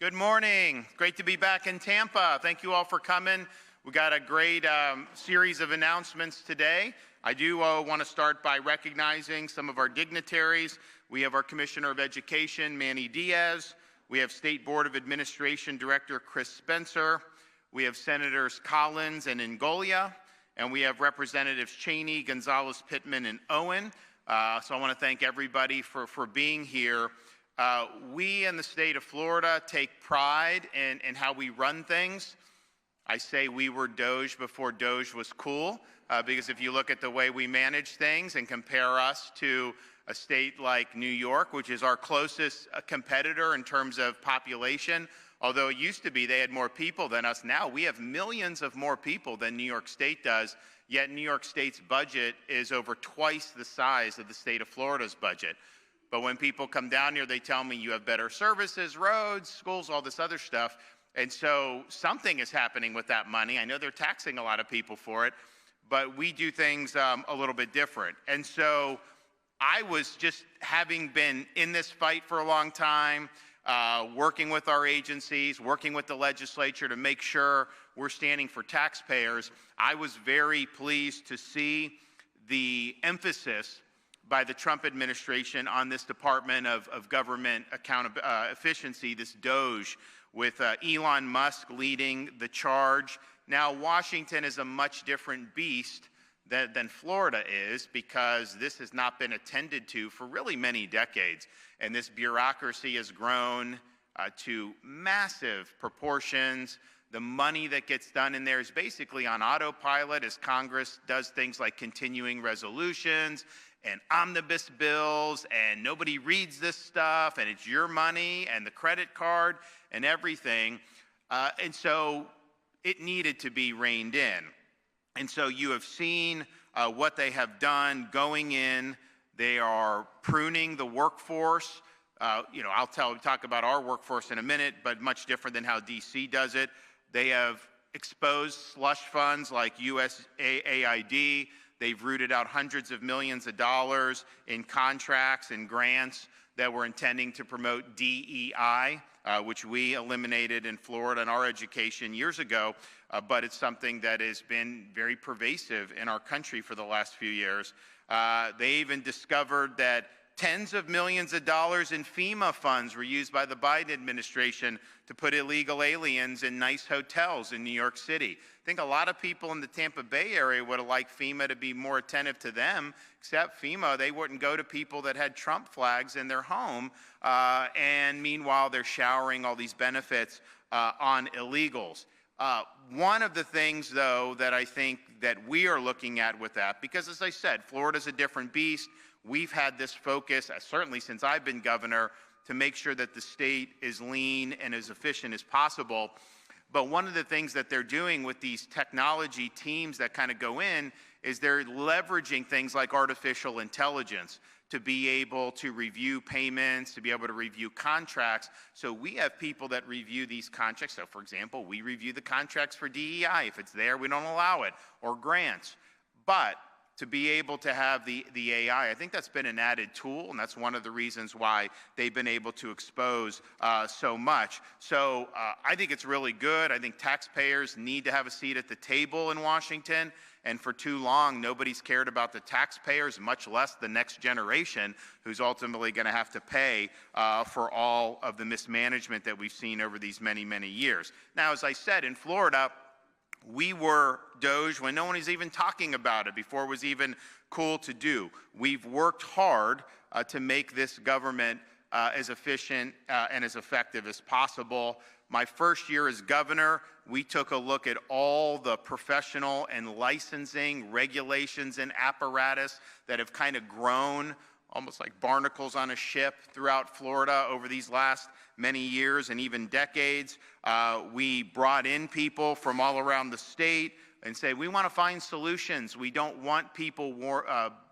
Good morning. Great to be back in Tampa. Thank you all for coming. We got a great series of announcements today. I do want to start by recognizing some of our dignitaries. We have our Commissioner of Education, Manny Diaz. We have State Board of Administration Director Chris Spencer. We have Senators Collins and Ingoglia. And we have Representatives Cheney, Gonzalez, Pittman, and Owen. So I want to thank everybody for being here. We in the state of Florida take pride in how we run things. I say we were DOGE before DOGE was cool, because if you look at the way we manage things and compare us to a state like New York, which is our closest competitor in terms of population, although it used to be they had more people than us, now we have millions of more people than New York State does, yet New York State's budget is over twice the size of the state of Florida's budget. But when people come down here, they tell me you have better services, roads, schools, all this other stuff. And so something is happening with that money. I know they're taxing a lot of people for it, but we do things a little bit different. And so I was just, having been in this fight for a long time, working with our agencies, working with the legislature to make sure we're standing for taxpayers, I was very pleased to see the emphasis by the Trump administration on this Department of Government Efficiency, this DOGE, with Elon Musk leading the charge. Now, Washington is a much different beast than Florida is, because this has not been attended to for really many decades. And this bureaucracy has grown to massive proportions. The money that gets done in there is basically on autopilot as Congress does things like continuing resolutions and omnibus bills, and nobody reads this stuff, and it's your money and the credit card and everything. And so it needed to be reined in. And so you have seen what they have done going in. They are pruning the workforce. I'll talk about our workforce in a minute, but much different than how DC does it. They have exposed slush funds like USAID. They've rooted out hundreds of millions of dollars in contracts and grants that were intending to promote DEI, which we eliminated in Florida in our education years ago, but it's something that has been very pervasive in our country for the last few years. They even discovered that tens of millions of dollars in FEMA funds were used by the Biden administration to put illegal aliens in nice hotels in New York City. I think a lot of people in the Tampa Bay area would have liked FEMA to be more attentive to them, except FEMA, they wouldn't go to people that had Trump flags in their home, and meanwhile they're showering all these benefits on illegals. One of the things, though, that I think that we are looking at with that, because as I said, Florida's a different beast. We've had this focus, certainly since I've been governor, to make sure that the state is lean and as efficient as possible. But one of the things that they're doing with these technology teams that kind of go in is they're leveraging things like artificial intelligence to be able to review payments, to be able to review contracts. So we have people that review these contracts. So for example, we review the contracts for DEI. If it's there, we don't allow it, or grants. But to be able to have the AI, I think that's been an added tool, and that's one of the reasons why they've been able to expose so much. So I think it's really good. I think taxpayers need to have a seat at the table in Washington, and for too long, nobody's cared about the taxpayers, much less the next generation, who's ultimately going to have to pay for all of the mismanagement that we've seen over these many, many years. Now, as I said, in Florida, we were DOGE when no one was even talking about it, before it was even cool to do. We've worked hard to make this government as efficient and as effective as possible. My first year as governor, we took a look at all the professional and licensing regulations and apparatus that have kind of grown almost like barnacles on a ship throughout Florida over these last many years and even decades. We brought in people from all around the state and say, we want to find solutions. We don't want people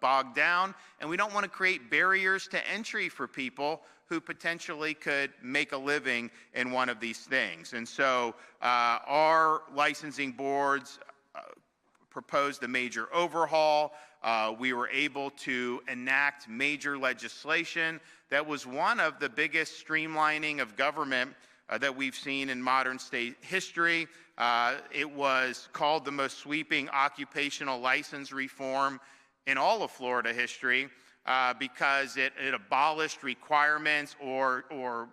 bogged down, and we don't want to create barriers to entry for people who potentially could make a living in one of these things. And so our licensing boards proposed a major overhaul. We were able to enact major legislation that was one of the biggest streamlining of government that we've seen in modern state history. It was called the most sweeping occupational license reform in all of Florida history because it abolished requirements or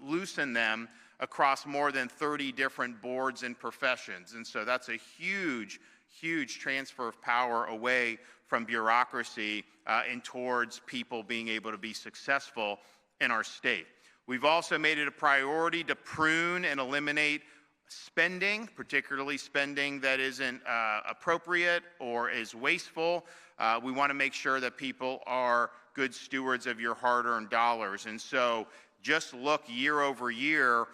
loosened them across more than 30 different boards and professions. And so that's a huge, huge transfer of power away from bureaucracy and towards people being able to be successful in our state. We've also made it a priority to prune and eliminate spending, particularly spending that isn't appropriate or is wasteful. We want to make sure that people are good stewards of your hard-earned dollars. And so just look year over year,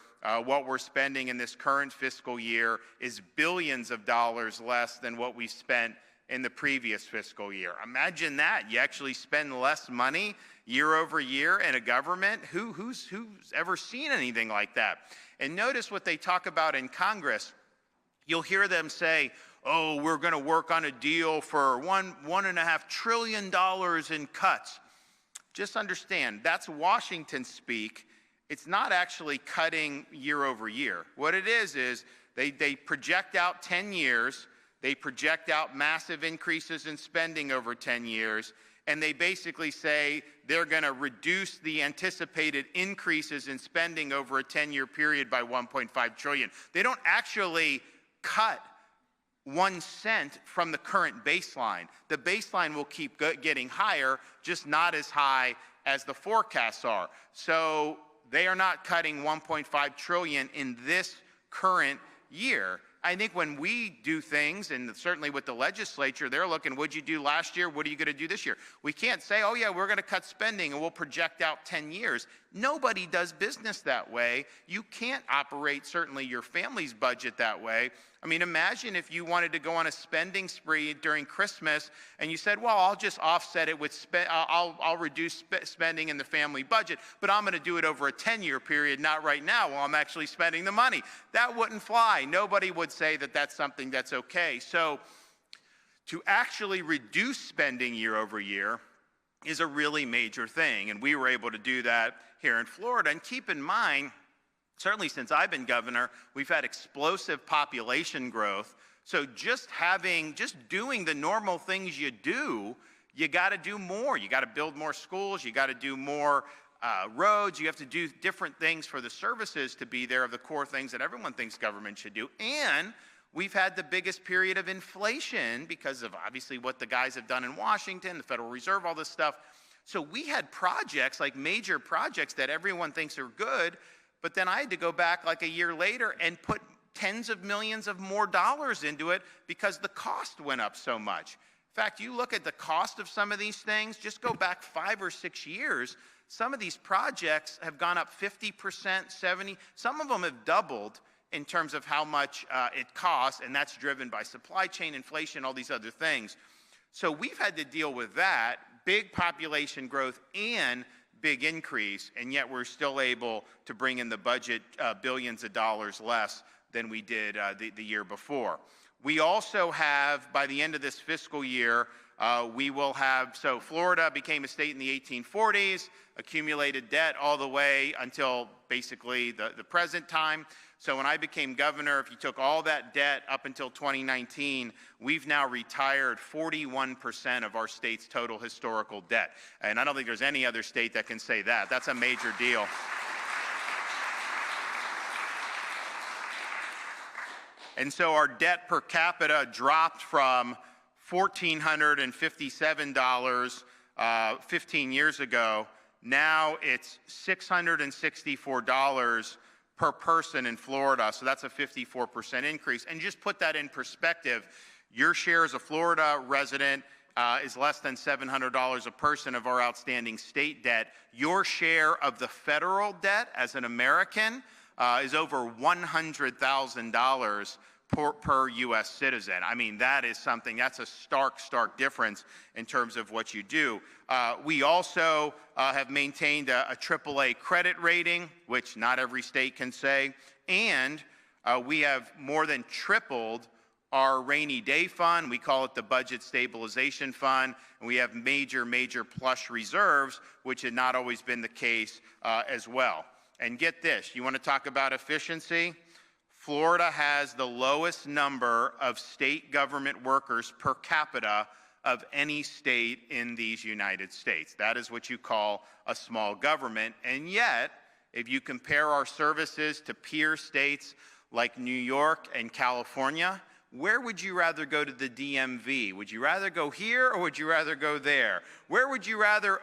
what we're spending in this current fiscal year is billions of dollars less than what we spent in the previous fiscal year. Imagine that. You actually spend less money year over year in a government. Who's ever seen anything like that? And notice what they talk about in Congress. You'll hear them say, oh, we're going to work on a deal for $1.5 trillion in cuts. Just understand, that's Washington speak. It's not actually cutting year over year. What it is they project out 10 years. They project out massive increases in spending over 10 years. And they basically say they're going to reduce the anticipated increases in spending over a 10-year period by $1.5 trillion. They don't actually cut 1 cent from the current baseline. The baseline will keep getting higher, just not as high as the forecasts are. So they are not cutting $1.5 trillion in this current year. I think when we do things, and certainly with the legislature, they're looking, what'd you do last year? What are you going to do this year? We can't say, oh yeah, we're going to cut spending and we'll project out 10 years. Nobody does business that way. You can't operate, certainly, your family's budget that way. I mean, imagine if you wanted to go on a spending spree during Christmas and you said, well, I'll just offset it with, I'll reduce spending in the family budget, but I'm going to do it over a 10-year period, not right now while I'm actually spending the money. That wouldn't fly. Nobody would say that that's something that's okay. So to actually reduce spending year over year is a really major thing, and we were able to do that here in Florida. And keep in mind, certainly since I've been governor, we've had explosive population growth. So just doing the normal things you do, you got to do more. You got to build more schools. You got to do more roads. You have to do different things for the services to be there, of the core things that everyone thinks government should do. And we've had the biggest period of inflation because of obviously what the guys have done in Washington, the Federal Reserve, all this stuff. So we had projects, like major projects that everyone thinks are good, but then I had to go back like a year later and put tens of millions of more dollars into it because the cost went up so much. In fact, you look at the cost of some of these things, just go back 5 or 6 years, some of these projects have gone up 50%, 70%, some of them have doubled in terms of how much it costs, and that's driven by supply chain inflation, all these other things. So we've had to deal with that, big population growth and big increase, and yet we're still able to bring in the budget billions of dollars less than we did the year before. We also have, by the end of this fiscal year, we will have, so Florida became a state in the 1840s, accumulated debt all the way until basically the present time. So when I became governor, if you took all that debt up until 2019, we've now retired 41% of our state's total historical debt. And I don't think there's any other state that can say that. That's a major deal. And so our debt per capita dropped from $1,457 15 years ago. Now it's $664 per person in Florida, so that's a 54% increase. And just put that in perspective, your share as a Florida resident is less than $700 a person of our outstanding state debt. Your share of the federal debt as an American is over $100,000 per U.S. citizen. I mean, that is something, that's a stark difference in terms of what you do. We also have maintained a AAA credit rating, which not every state can say, and we have more than tripled our rainy day fund. We call it the Budget Stabilization Fund, and we have major plush reserves, which had not always been the case as well. And get this, you want to talk about efficiency? Florida has the lowest number of state government workers per capita of any state in these United States. That is what you call a small government. And yet, if you compare our services to peer states like New York and California, where would you rather go to the DMV? Would you rather go here or would you rather go there? Where would you rather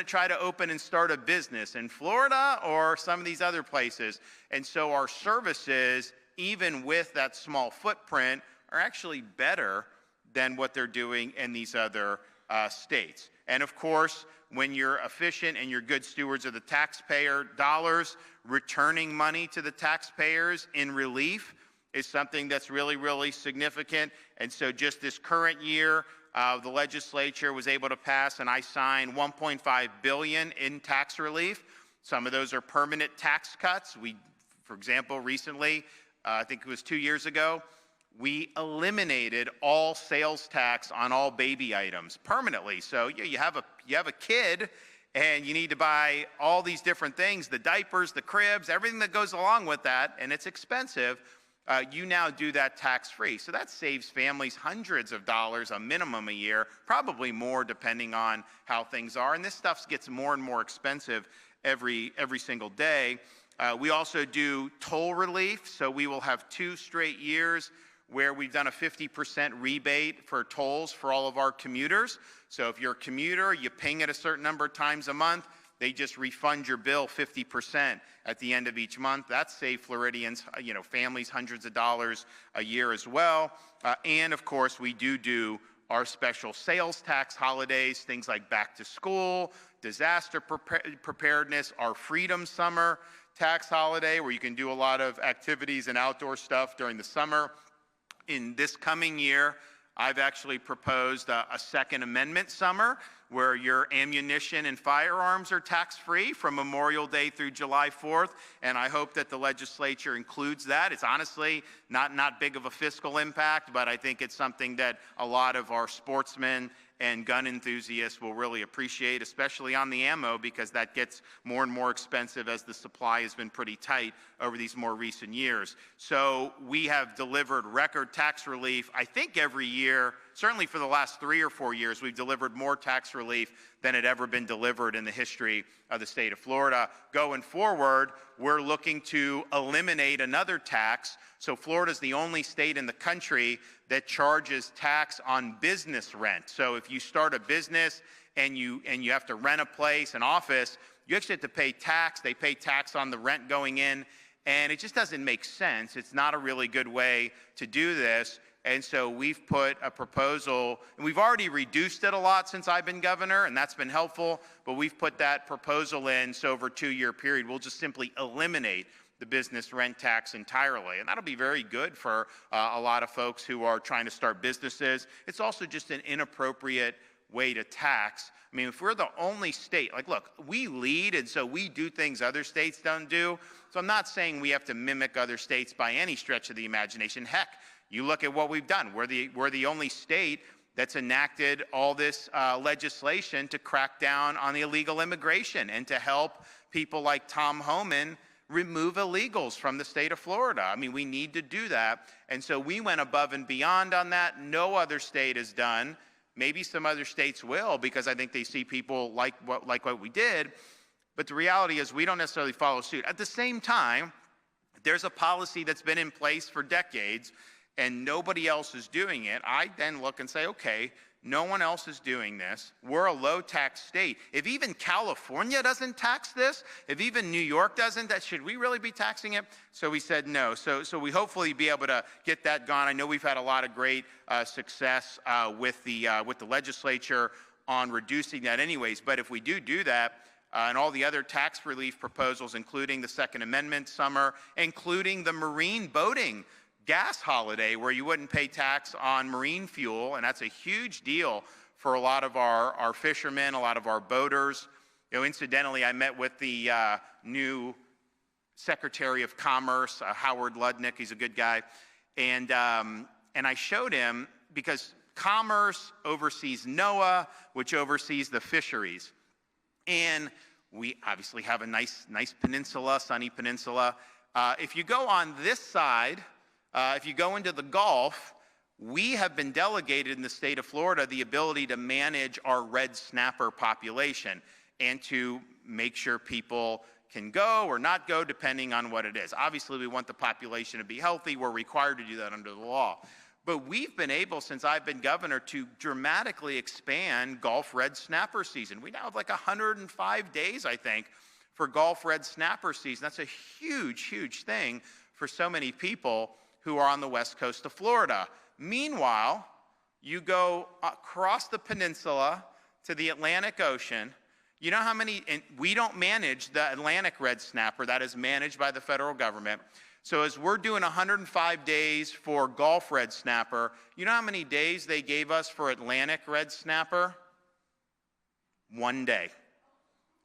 try to open and start a business? In Florida or some of these other places? And so our services, even with that small footprint, are actually better than what they're doing in these other states. And of course, when you're efficient and you're good stewards of the taxpayer dollars, returning money to the taxpayers in relief is something that's really, really significant. And so just this current year, the legislature was able to pass, and I signed $1.5 billion in tax relief. Some of those are permanent tax cuts. We, for example, recently, I think it was 2 years ago, we eliminated all sales tax on all baby items permanently. So you have a kid and you need to buy all these different things, the diapers, the cribs, everything that goes along with that, and it's expensive. You now do that tax-free. So that saves families hundreds of dollars, a minimum a year, probably more depending on how things are. And this stuff gets more and more expensive every single day. We also do toll relief. So we will have 2 straight years where we've done a 50% rebate for tolls for all of our commuters. So if you're a commuter, you ping it a certain number of times a month, they just refund your bill 50% at the end of each month. That saved Floridians, families, hundreds of dollars a year as well. And of course, we do our special sales tax holidays, things like back to school, disaster preparedness, our Freedom Summer tax holiday, where you can do a lot of activities and outdoor stuff during the summer. In this coming year, I've actually proposed a Second Amendment summer where your ammunition and firearms are tax-free from Memorial Day through July 4th, and I hope that the legislature includes that. It's honestly not big of a fiscal impact, but I think it's something that a lot of our sportsmen and gun enthusiasts will really appreciate, especially on the ammo, because that gets more and more expensive as the supply has been pretty tight over these more recent years. So we have delivered record tax relief, I think every year, certainly for the last 3 or 4 years, we've delivered more tax relief than had ever been delivered in the history of the state of Florida. Going forward, we're looking to eliminate another tax. So Florida's the only state in the country that charges tax on business rent. So if you start a business and you have to rent a place, an office, you actually have to pay tax. They pay tax on the rent going in, and it just doesn't make sense. It's not a really good way to do this. And so we've put a proposal, and we've already reduced it a lot since I've been governor, and that's been helpful, but we've put that proposal in, so over a 2-year period, we'll just simply eliminate the business rent tax entirely. And that'll be very good for a lot of folks who are trying to start businesses. It's also just an inappropriate way to tax. I mean, if we're the only state, like, look, we lead, and so we do things other states don't do. So I'm not saying we have to mimic other states by any stretch of the imagination. Heck, you look at what we've done. We're the only state that's enacted all this legislation to crack down on the illegal immigration and to help people like Tom Homan remove illegals from the state of Florida. I mean, we need to do that. And so we went above and beyond on that. No other state has done. Maybe some other states will, because I think they see people like what we did. But the reality is we don't necessarily follow suit. At the same time, there's a policy that's been in place for decades and nobody else is doing it. I then look and say, okay, no one else is doing this. We're a low-tax state. If even California doesn't tax this, if even New York doesn't, should we really be taxing it? So we said no. So we hopefully be able to get that gone. I know we've had a lot of great success with the legislature on reducing that anyways. But if we do that, and all the other tax relief proposals, including the Second Amendment summer, including the marine boating gas holiday where you wouldn't pay tax on marine fuel, and that's a huge deal for a lot of our fishermen, a lot of our boaters. Incidentally, I met with the new Secretary of Commerce, Howard Ludnick. He's a good guy, and I showed him, because Commerce oversees NOAA, which oversees the fisheries. And We obviously have a nice peninsula, sunny peninsula. If you go on this side, if you go into the Gulf, we have been delegated in the state of Florida the ability to manage our red snapper population and to make sure people can go or not go depending on what it is. Obviously, we want the population to be healthy. We're required to do that under the law. But we've been able, since I've been governor, to dramatically expand Gulf red snapper season. We now have like 105 days, I think, for Gulf red snapper season. That's a huge, huge thing for so many people who are on the west coast of Florida. Meanwhile, you go across the peninsula to the Atlantic Ocean. You know how many, and we don't manage the Atlantic red snapper, that is managed by the federal government. So as we're doing 105 days for Gulf red snapper, you know how many days they gave us for Atlantic red snapper? 1 day.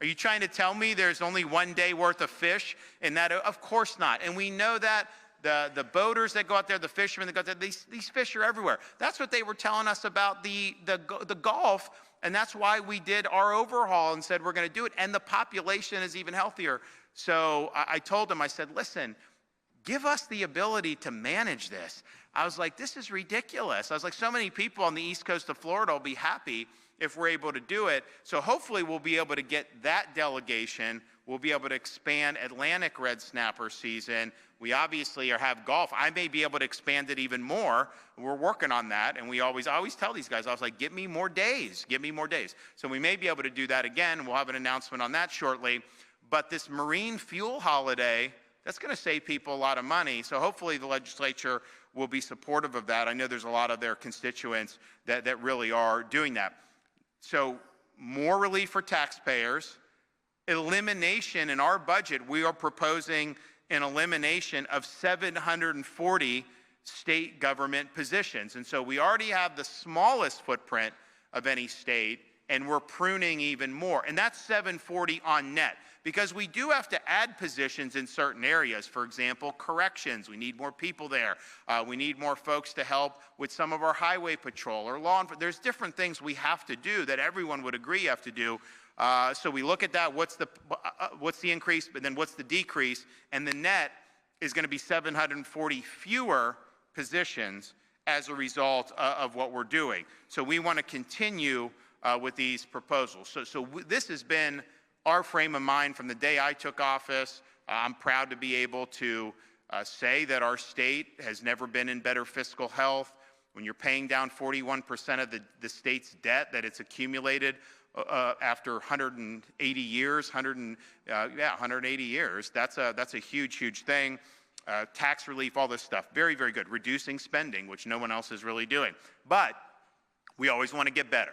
Are you trying to tell me there's only 1 day worth of fish in that? Of course not. And we know that the boaters that go out there, the fishermen that go out there, these fish are everywhere. That's what they were telling us about the Gulf, and that's why we did our overhaul and said we're going to do it, and the population is even healthier. So I told them, I said, listen, give us the ability to manage this. I was like, this is ridiculous. I was like, so many people on the east coast of Florida will be happy if we're able to do it. So hopefully we'll be able to get that delegation. We'll be able to expand Atlantic red snapper season. We obviously have Gulf. I may be able to expand it even more. We're working on that, and I always tell these guys, I was like, give me more days, give me more days. So we may be able to do that again. We'll have an announcement on that shortly. But this marine fuel holiday, that's going to save people a lot of money. So hopefully the legislature will be supportive of that. I know there's a lot of their constituents that really are doing that. So more relief for taxpayers, elimination in our budget. We are proposing an elimination of 740 state government positions. And so we already have the smallest footprint of any state, and we're pruning even more. And that's 740 on net, because we do have to add positions in certain areas. For example, corrections, we need more people there. We need more folks to help with some of our highway patrol or law enforcement. There's different things we have to do that everyone would agree you have to do. So we look at that, what's the increase, but then what's the decrease, and the net is going to be 740 fewer positions as a result of what we're doing. So we want to continue with these proposals. So this has been our frame of mind from the day I took office. I'm proud to be able to say that our state has never been in better fiscal health. When you're paying down 41% of the state's debt that it's accumulated after 180 years, 180 years, that's a huge thing. Tax relief, all this stuff, very, very good. Reducing spending, which no one else is really doing. But we always want to get better.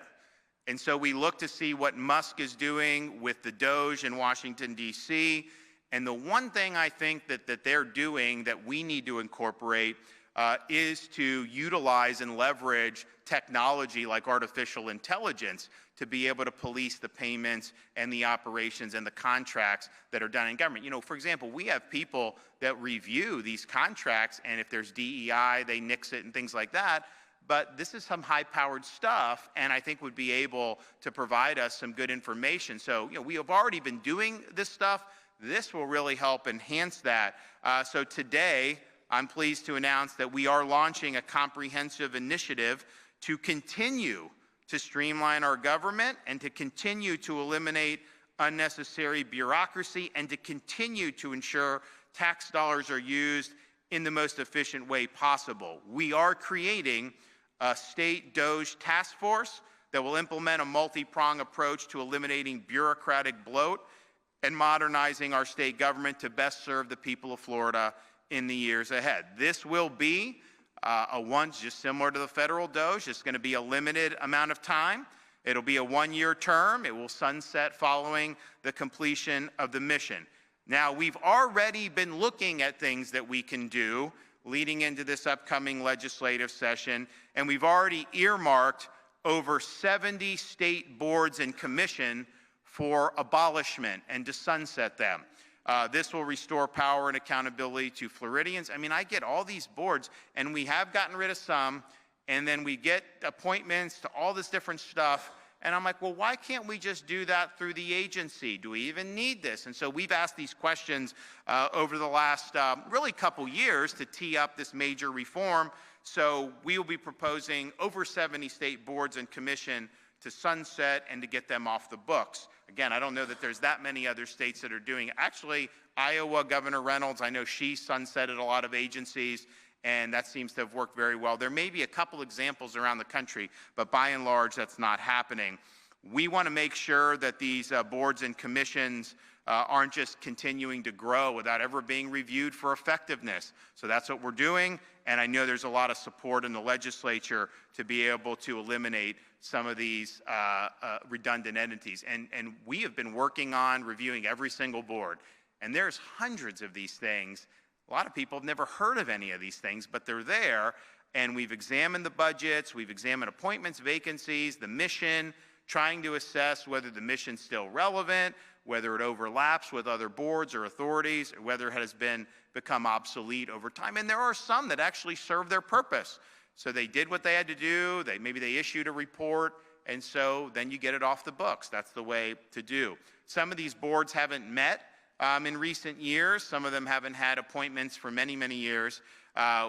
And so we look to see what Musk is doing with the DOGE in Washington, D.C. And the one thing I think that they're doing that we need to incorporate is to utilize and leverage technology like artificial intelligence to be able to police the payments and the operations and the contracts that are done in government. You know, for example, we have people that review these contracts, and if there's DEI, they nix it and things like that. But this is some high-powered stuff, and I think would be able to provide us some good information. So, you know, we have already been doing this stuff. This will really help enhance that. So today, I'm pleased to announce that we are launching a comprehensive initiative to continue to streamline our government and to continue to eliminate unnecessary bureaucracy and to continue to ensure tax dollars are used in the most efficient way possible. We are creating a state DOGE task force that will implement a multi-pronged approach to eliminating bureaucratic bloat and modernizing our state government to best serve the people of Florida in the years ahead. This will be just similar to the federal DOGE. It's going to be a limited amount of time. It'll be a one-year term. It will sunset following the completion of the mission. Now, we've already been looking at things that we can do leading into this upcoming legislative session, and we've already earmarked over 70 state boards and commission for abolishment and to sunset them. This will restore power and accountability to Floridians. I mean, I get all these boards, and we have gotten rid of some, and then we get appointments to all this different stuff, And I'm like, well, why can't we just do that through the agency? Do we even need this? And so we've asked these questions over the last really couple years to tee up this major reform. So we will be proposing over 70 state boards and commission to sunset and to get them off the books. Again, I don't know that there's that many other states that are doing it. Actually, Iowa, Governor Reynolds, I know she sunsetted a lot of agencies, and that seems to have worked very well. There may be a couple examples around the country, but by and large, that's not happening. We want to make sure that these boards and commissions aren't just continuing to grow without ever being reviewed for effectiveness. So that's what we're doing, and I know there's a lot of support in the legislature to be able to eliminate some of these redundant entities. And we have been working on reviewing every single board, and there's hundreds of these things. A lot of people have never heard of any of these things, but they're there, and we've examined the budgets, we've examined appointments, vacancies, the mission, trying to assess whether the mission's still relevant, whether it overlaps with other boards or authorities, or whether it has become obsolete over time. And there are some that actually serve their purpose. So they did what they had to do, maybe they issued a report, and so then you get it off the books. That's the way to do. Some of these boards haven't met in recent years. Some of them haven't had appointments for many, many years.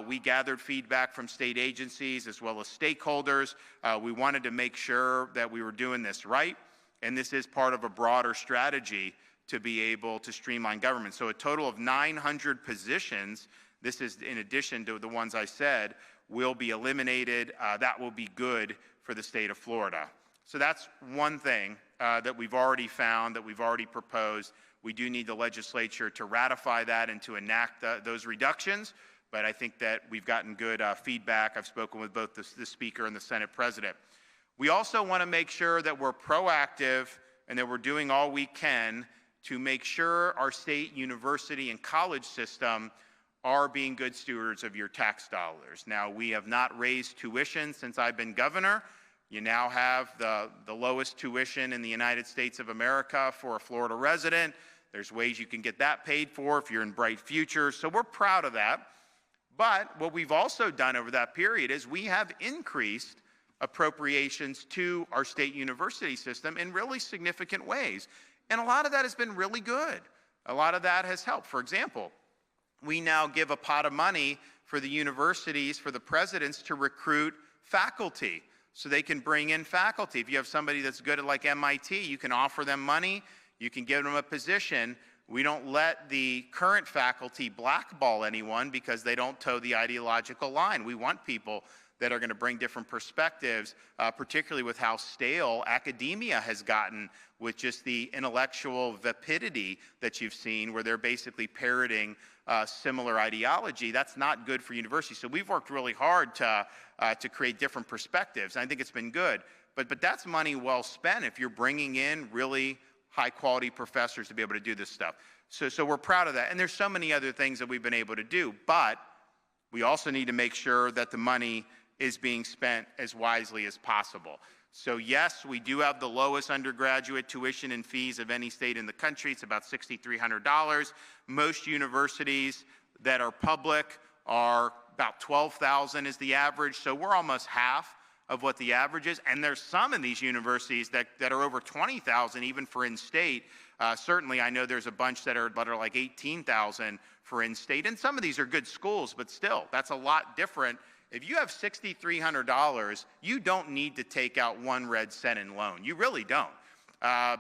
We gathered feedback from state agencies as well as stakeholders. We wanted to make sure that we were doing this right, and this is part of a broader strategy to be able to streamline government. So a total of 900 positions, this is in addition to the ones I said, will be eliminated. That will be good for the state of Florida. So that's one thing that we've already found, that we've already proposed. We do need the legislature to ratify that and to enact those reductions, but I think that we've gotten good feedback. I've spoken with both the Speaker and the Senate President. We also want to make sure that we're proactive and that we're doing all we can to make sure our state, university, and college system are being good stewards of your tax dollars. Now, we have not raised tuition since I've been governor. You now have the lowest tuition in the United States of America for a Florida resident. There's ways you can get that paid for if you're in Bright Future, so we're proud of that. But what we've also done over that period is we have increased appropriations to our state university system in really significant ways. And a lot of that has been really good. A lot of that has helped. For example, we now give a pot of money for the universities, for the presidents to recruit faculty so they can bring in faculty. If you have somebody that's good at like MIT, you can offer them money. You can give them a position. We don't let the current faculty blackball anyone because they don't toe the ideological line. We want people that are going to bring different perspectives, particularly with how stale academia has gotten with just the intellectual vapidity that you've seen, where they're basically parroting similar ideology. That's not good for universities. So we've worked really hard to create different perspectives, and I think it's been good. But that's money well spent if you're bringing in really high-quality professors to be able to do this stuff. So we're proud of that. And there's so many other things that we've been able to do, but we also need to make sure that the money is being spent as wisely as possible. So yes, we do have the lowest undergraduate tuition and fees of any state in the country. It's about $6,300. Most universities that are public are about $12,000 is the average, so we're almost half of what the average is. And there's some in these universities that are over $20,000 even for in-state. Certainly, I know there's a bunch that are like $18,000 for in-state, and some of these are good schools, but still, that's a lot different. If you have $6,300, you don't need to take out one red cent in loan. You really don't.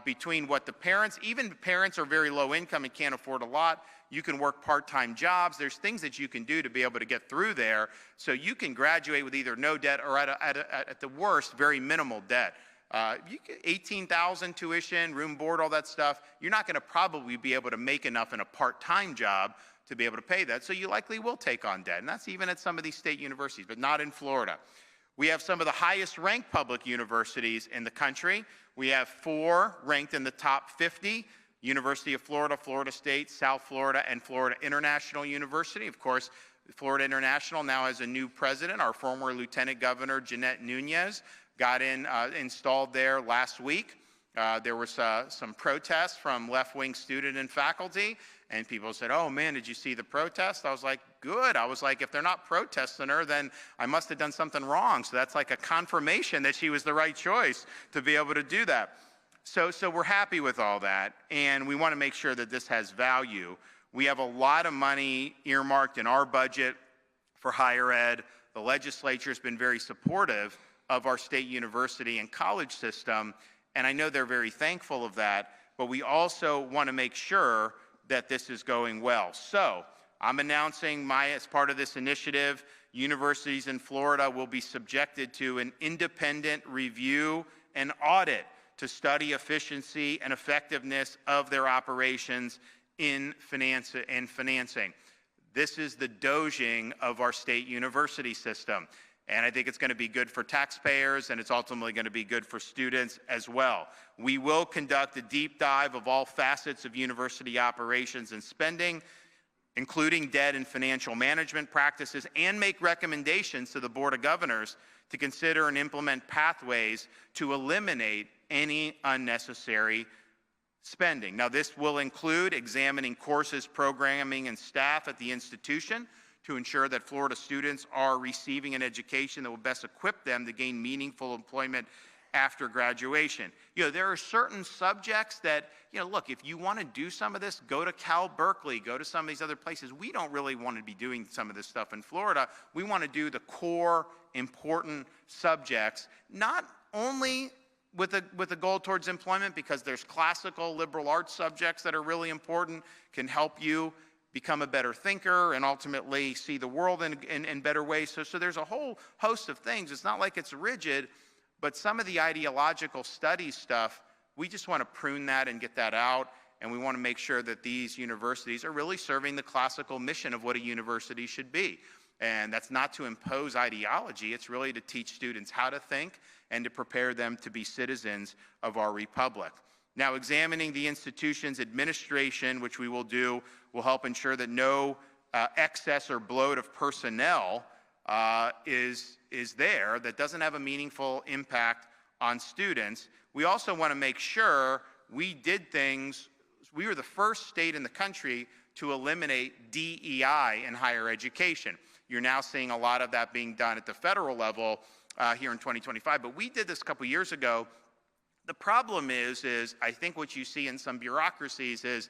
Between what the parents, even parents are very low income and can't afford a lot, you can work part-time jobs. There's things that you can do to be able to get through there, so you can graduate with either no debt or at the worst, very minimal debt. You get $18,000 tuition, room, board, all that stuff. You're not going to probably be able to make enough in a part-time job to be able to pay that, so you likely will take on debt, and that's even at some of these state universities, but not in Florida. We have some of the highest ranked public universities in the country. We have 4 ranked in the top 50, University of Florida, Florida State, South Florida, and Florida International University. Of course, Florida International now has a new president. Our former Lieutenant Governor, Jeanette Nunez, got installed there last week. There was some protests from left-wing student and faculty, And people said, oh man, did you see the protest? I was like, good. I was like, if they're not protesting her, then I must have done something wrong. So that's like a confirmation that she was the right choice to be able to do that. So we're happy with all that, and we want to make sure that this has value. We have a lot of money earmarked in our budget for higher ed. The legislature has been very supportive of our state university and college system, and I know they're very thankful of that, but we also want to make sure that this is going well. So I'm announcing as part of this initiative, universities in Florida will be subjected to an independent review and audit to study efficiency and effectiveness of their operations in financing. This is the DOGEing of our state university system. And I think it's going to be good for taxpayers, and it's ultimately going to be good for students as well. We will conduct a deep dive of all facets of university operations and spending, including debt and financial management practices, and make recommendations to the Board of Governors to consider and implement pathways to eliminate any unnecessary spending. Now, this will include examining courses, programming, and staff at the institution to ensure that Florida students are receiving an education that will best equip them to gain meaningful employment after graduation. There are certain subjects that, look, if you want to do some of this, go to Cal Berkeley, go to some of these other places. We don't really want to be doing some of this stuff in Florida. We want to do the core important subjects, not only with a goal towards employment, because there's classical liberal arts subjects that are really important, can help you become a better thinker and ultimately see the world in better ways. So there's a whole host of things. It's not like it's rigid, but some of the ideological studies stuff, we just want to prune that and get that out, and we want to make sure that these universities are really serving the classical mission of what a university should be. And that's not to impose ideology, it's really to teach students how to think and to prepare them to be citizens of our republic. Now, examining the institution's administration, which we will do, will help ensure that no excess or bloat of personnel is there that doesn't have a meaningful impact on students. We also want to make sure we were the first state in the country to eliminate DEI in higher education. You're now seeing a lot of that being done at the federal level here in 2025, but we did this a couple years ago. The problem is I think what you see in some bureaucracies is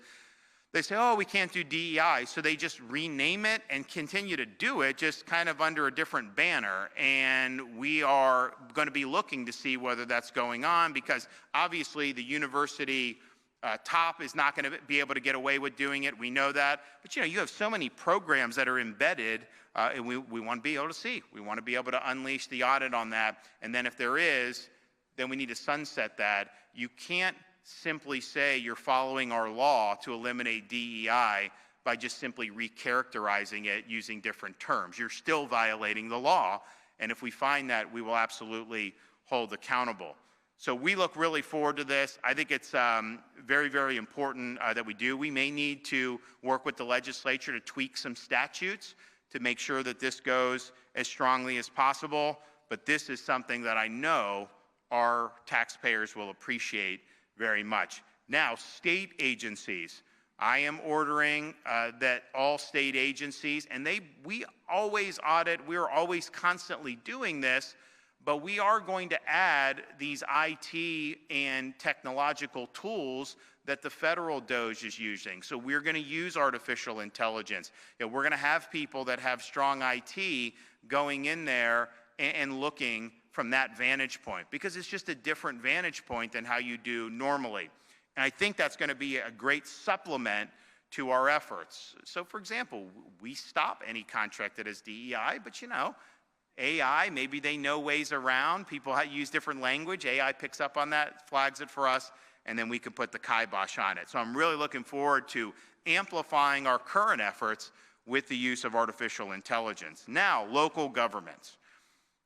they say, oh, we can't do DEI, so they just rename it and continue to do it just kind of under a different banner. And we are going to be looking to see whether that's going on, because obviously the university top is not going to be able to get away with doing it. We know that. But you have so many programs that are embedded, and we want to be able to see. We want to be able to unleash the audit on that. And then if there is, then we need to sunset that. You can't simply say you're following our law to eliminate DEI by just simply recharacterizing it using different terms. You're still violating the law, and if we find that, we will absolutely hold accountable. So we look really forward to this. I think it's very, very important that we do. We may need to work with the legislature to tweak some statutes to make sure that this goes as strongly as possible, but this is something that I know our taxpayers will appreciate very much. Now, state agencies. I am ordering that all state agencies, and we always audit, we're always constantly doing this, but we are going to add these IT and technological tools that the federal DOGE is using. So we're going to use artificial intelligence. We're going to have people that have strong IT going in there and looking from that vantage point, because it's just a different vantage point than how you do normally. And I think that's going to be a great supplement to our efforts. So for example, we stop any contract that is DEI, but AI, maybe they know ways around. People use different language. AI picks up on that, flags it for us, and then we can put the kibosh on it. So I'm really looking forward to amplifying our current efforts with the use of artificial intelligence. Now, local governments.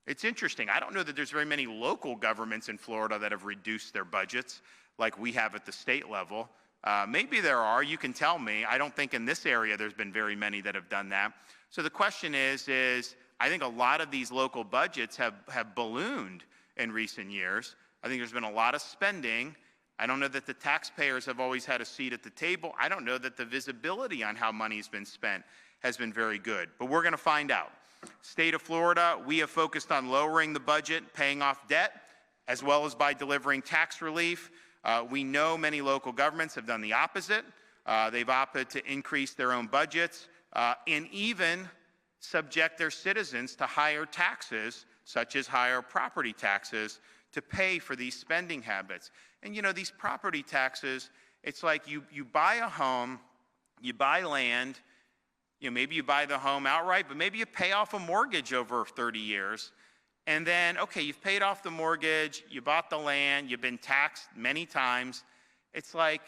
It's interesting. I don't know that there's very many local governments in Florida that have reduced their budgets like we have at the state level. Maybe there are. You can tell me. I don't think in this area there's been very many that have done that. So the question is I think a lot of these local budgets have ballooned in recent years. I think there's been a lot of spending, I don't know that the taxpayers have always had a seat at the table. I don't know that the visibility on how money's been spent has been very good, but we're going to find out. State of Florida, we have focused on lowering the budget, paying off debt, as well as by delivering tax relief. We know many local governments have done the opposite. They've opted to increase their own budgets and even subject their citizens to higher taxes, such as higher property taxes, to pay for these spending habits. And you know, these property taxes, it's like you buy a home, you buy land, you know, maybe you buy the home outright, but maybe you pay off a mortgage over 30 years. And then, okay, you've paid off the mortgage, you bought the land, you've been taxed many times. It's like,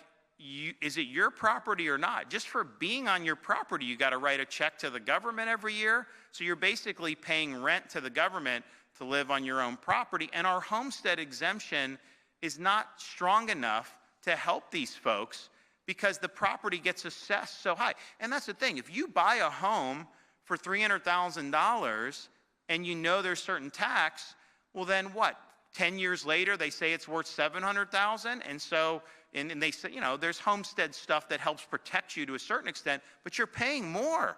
is it your property or not? Just for being on your property, you got to write a check to the government every year. So you're basically paying rent to the government to live on your own property. And our homestead exemption is not strong enough to help these folks because the property gets assessed so high. And that's the thing. If you buy a home for $300,000 and you know there's certain tax, well then what? 10 years later, they say it's worth $700,000, and so, and they say, you know, there's homestead stuff that helps protect you to a certain extent, but you're paying more,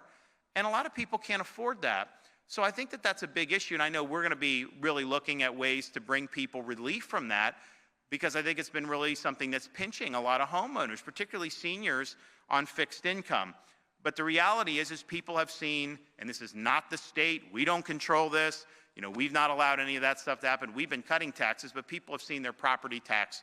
and a lot of people can't afford that. So I think that that's a big issue, and I know we're going to be really looking at ways to bring people relief from that, because I think it's been really something that's pinching a lot of homeowners, particularly seniors on fixed income. But the reality is people have seen, and this is not the state, we don't control this, you know, we've not allowed any of that stuff to happen. We've been cutting taxes, but people have seen their property tax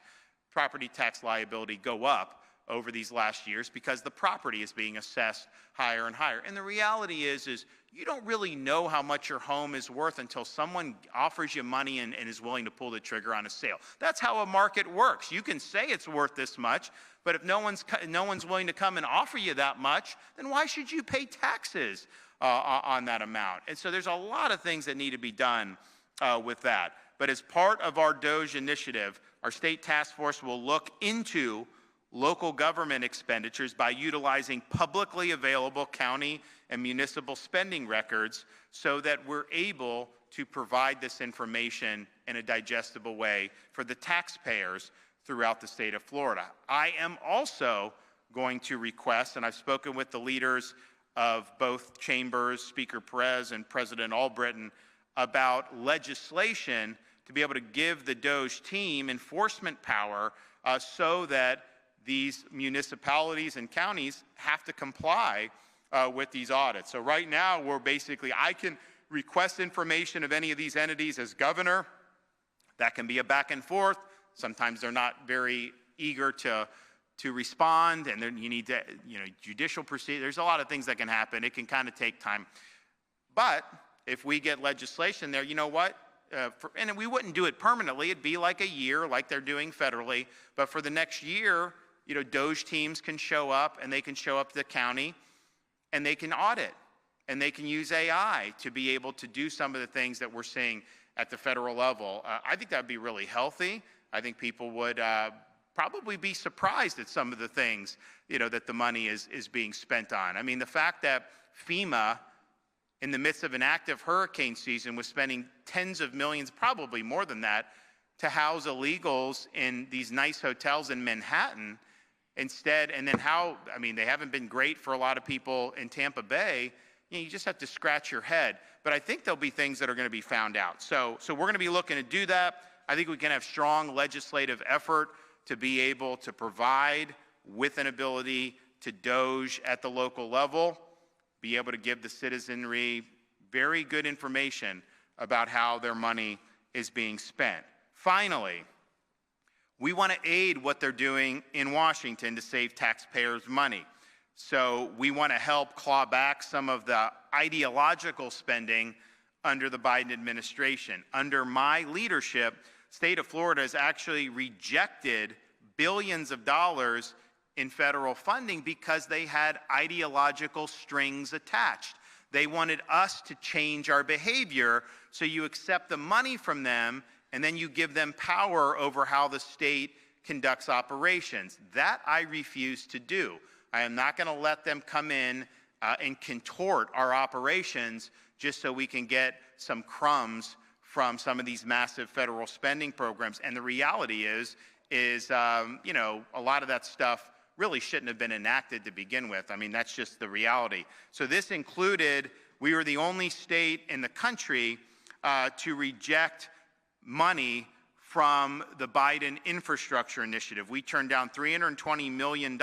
liability go up over these last years because the property is being assessed higher and higher. And the reality is you don't really know how much your home is worth until someone offers you money and is willing to pull the trigger on a sale. That's how a market works. You can say it's worth this much, but if no one's willing to come and offer you that much, then why should you pay taxes on that amount? And so there's a lot of things that need to be done with that. But as part of our DOGE initiative, our state task force will look into local government expenditures by utilizing publicly available county and municipal spending records so that we're able to provide this information in a digestible way for the taxpayers throughout the state of Florida. I am also going to request, and I've spoken with the leaders of both chambers, Speaker Perez and President Albritton, about legislation to be able to give the DOGE team enforcement power so that these municipalities and counties have to comply with these audits. So right now, we're basically, I can request information of any of these entities as governor. That can be a back and forth. Sometimes they're not very eager to respond, and then you need to, you know, judicial procedure. There's a lot of things that can happen. It can kind of take time. But if we get legislation there, you know what? And we wouldn't do it permanently. It'd be like a year, like they're doing federally. But for the next year, you know, DOGE teams can show up, and they can show up to the county, and they can audit, and they can use AI to be able to do some of the things that we're seeing at the federal level. I think that would be really healthy. I think people would probably be surprised at some of the things, you know, that the money is being spent on. I mean, the fact that FEMA, in the midst of an active hurricane season, was spending tens of millions, probably more than that, to house illegals in these nice hotels in Manhattan instead, and then how, I mean, they haven't been great for a lot of people in Tampa Bay. You know, you just have to scratch your head. But I think there'll be things that are going to be found out. So we're going to be looking to do that. I think we can have strong legislative effort to be able to provide with an ability to DOGE at the local level, be able to give the citizenry very good information about how their money is being spent. Finally, we want to aid what they're doing in Washington to save taxpayers money. So we want to help claw back some of the ideological spending under the Biden administration. Under my leadership, state of Florida has actually rejected billions of dollars in federal funding because they had ideological strings attached. They wanted us to change our behavior, so you accept the money from them and then you give them power over how the state conducts operations. That I refuse to do. I am not going to let them come in and contort our operations just so we can get some crumbs from some of these massive federal spending programs. And the reality is is, you know, a lot of that stuff really shouldn't have been enacted to begin with. I mean, that's just the reality. So this included, we were the only state in the country to reject money from the Biden infrastructure initiative. We turned down $320 million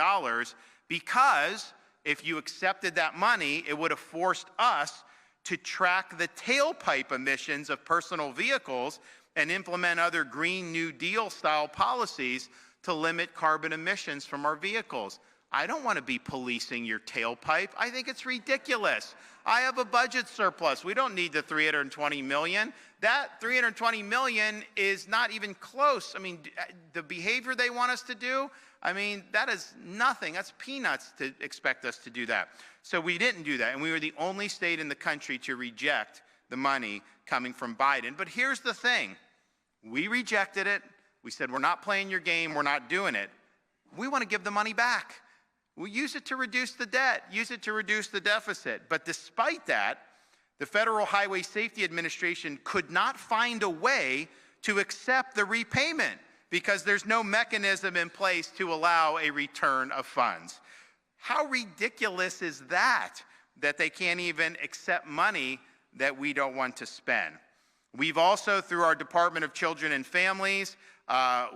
because if you accepted that money, it would have forced us to track the tailpipe emissions of personal vehicles and implement other Green New Deal style policies to limit carbon emissions from our vehicles. I don't want to be policing your tailpipe. I think it's ridiculous. I have a budget surplus. We don't need the $320 million. That $320 million is not even close. I mean, the behavior they want us to do, I mean, that is nothing. That's peanuts to expect us to do that. So we didn't do that, and we were the only state in the country to reject the money coming from Biden. But here's the thing. We rejected it. We said, we're not playing your game. We're not doing it. We want to give the money back. We use it to reduce the debt, use it to reduce the deficit. But despite that, the Federal Highway Safety Administration could not find a way to accept the repayment because there's no mechanism in place to allow a return of funds. How ridiculous is that, that they can't even accept money that we don't want to spend? We've also, through our Department of Children and Families,